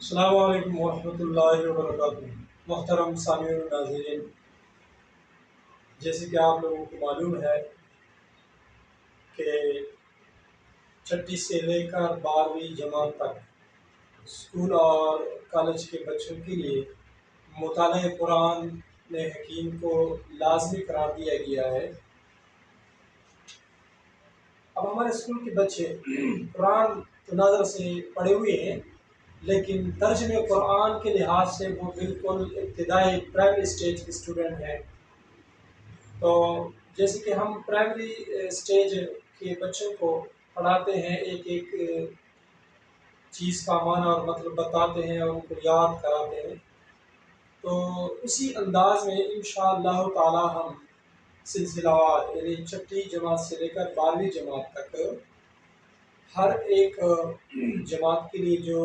السلام علیکم ورحمۃ اللہ وبرکاتہ۔ محترم سامعین و ناظرین، جیسے کہ آپ لوگوں کو معلوم ہے کہ چھٹی سے لے کر 12ویں جماعت تک اسکول اور کالج کے بچوں کے لیے مطالعہ قرآن حکیم کو لازمی قرار دیا گیا ہے۔ اب ہمارے اسکول کے بچے قرآن تو نظر سے پڑھے ہوئے ہیں، لیکن ترجمہ قرآن کے لحاظ سے وہ بالکل ابتدائی پرائمری اسٹیج کے اسٹوڈنٹ ہیں۔ تو جیسے کہ ہم پرائمری اسٹیج کے بچوں کو پڑھاتے ہیں، ایک ایک چیز کا معنی اور مطلب بتاتے ہیں اور ان کو یاد کراتے ہیں، تو اسی انداز میں انشاءاللہ تعالی ہم سلسلہ وار یعنی چھٹی جماعت سے لے کر 12ویں جماعت تک ہر ایک جماعت کے لیے جو